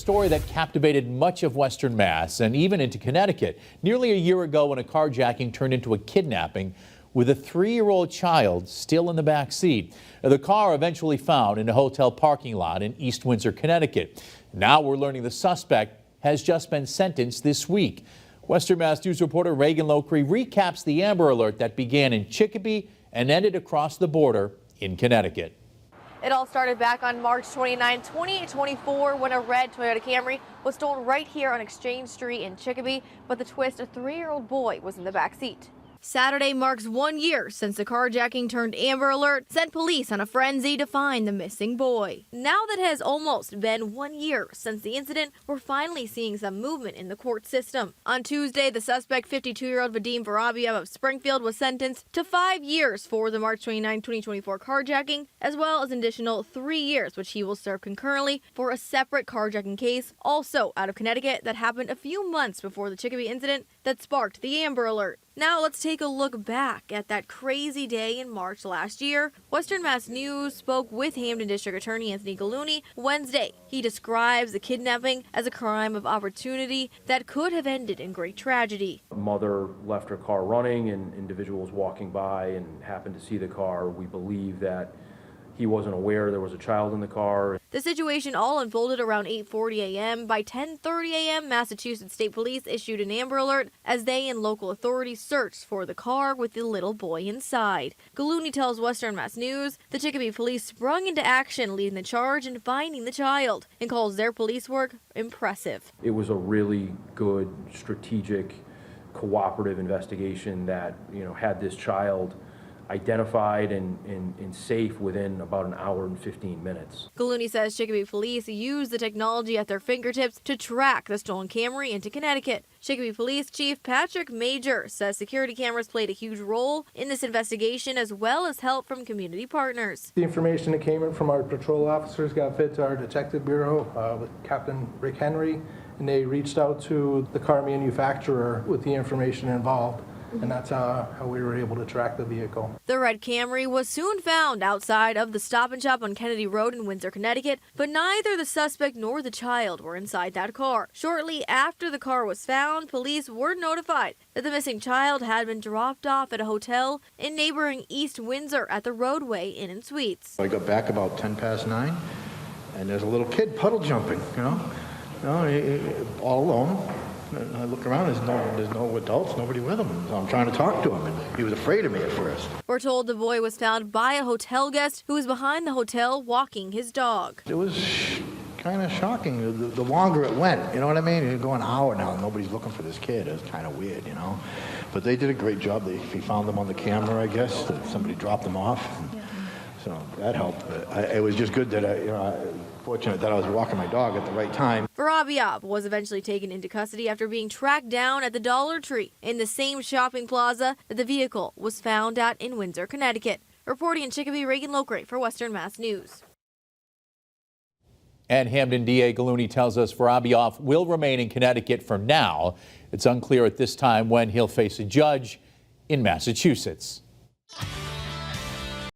Story that captivated much of Western Mass and even into Connecticut nearly a year ago when a carjacking turned into a kidnapping with a 3-year-old child still in the back seat. The car eventually found in a hotel parking lot in East Windsor, Connecticut. Now we're learning the suspect has just been sentenced this week. Western Mass News reporter Reagan Locree recaps the Amber Alert that began in Chicopee and ended across the border in Connecticut. It all started back on March 29, 2024, when a red Toyota Camry was stolen right here on Exchange Street in Chicopee, but the twist, a 3-year-old boy was in the back seat. Saturday marks 1 year since the carjacking turned Amber Alert sent police on a frenzy to find the missing boy. Now that it has almost been 1 year since the incident, we're finally seeing some movement in the court system. On Tuesday, the suspect, 52-year-old Vadim Vorobiev of Springfield, was sentenced to 5 years for the March 29, 2024 carjacking, as well as an additional 3 years, which he will serve concurrently for a separate carjacking case, also out of Connecticut, that happened a few months before the Chicopee incident that sparked the Amber Alert. Now let's take a look back at that crazy day in March last year. Western Mass News spoke with Hampden District Attorney Anthony Gallooni Wednesday. He describes the kidnapping as a crime of opportunity that could have ended in great tragedy. A mother left her car running and individuals walking by and happened to see the car. We believe that he wasn't aware there was a child in the car. The situation all unfolded around 8:40 a.m. By 10:30 a.m., Massachusetts State Police issued an Amber Alert as they and local authorities searched for the car with the little boy inside. Gallooni tells Western Mass News the Chicopee police sprung into action, leading the charge and finding the child, and calls their police work impressive. It was a really good, strategic, cooperative investigation that, had this child identified and safe within about an hour and 15 minutes. Gallooni says Chicopee police used the technology at their fingertips to track the stolen Camry into Connecticut. Chicopee Police Chief Patrick Major says security cameras played a huge role in this investigation, as well as help from community partners. The information that came in from our patrol officers got fed to our detective bureau with Captain Rick Henry, and they reached out to the car manufacturer with the information involved. And that's how we were able to track the vehicle. The red Camry was soon found outside of the Stop and Shop on Kennedy Road in Windsor, Connecticut, but neither the suspect nor the child were inside that car. Shortly after the car was found, police were notified that the missing child had been dropped off at a hotel in neighboring East Windsor at the Roadway Inn & Suites. I got back about 9:10, and there's a little kid puddle jumping, all alone. And I look around, there's no adults, nobody with him. So I'm trying to talk to him, and he was afraid of me at first. We're told the boy was found by a hotel guest who was behind the hotel walking his dog. It was kind of shocking. The longer it went, you know what I mean? It'd go an hour now, and nobody's looking for this kid. It's kind of weird, But they did a great job. He found them on the camera, I guess. Somebody dropped them off. So that helped. But it was just good that fortunate that I was walking my dog at the right time. Vorobiev was eventually taken into custody after being tracked down at the Dollar Tree in the same shopping plaza that the vehicle was found at in Windsor, Connecticut. Reporting in Chicopee, Reagan Locree for Western Mass News. And Hampden DA Gallooni tells us Vorobiev will remain in Connecticut for now. It's unclear at this time when he'll face a judge in Massachusetts.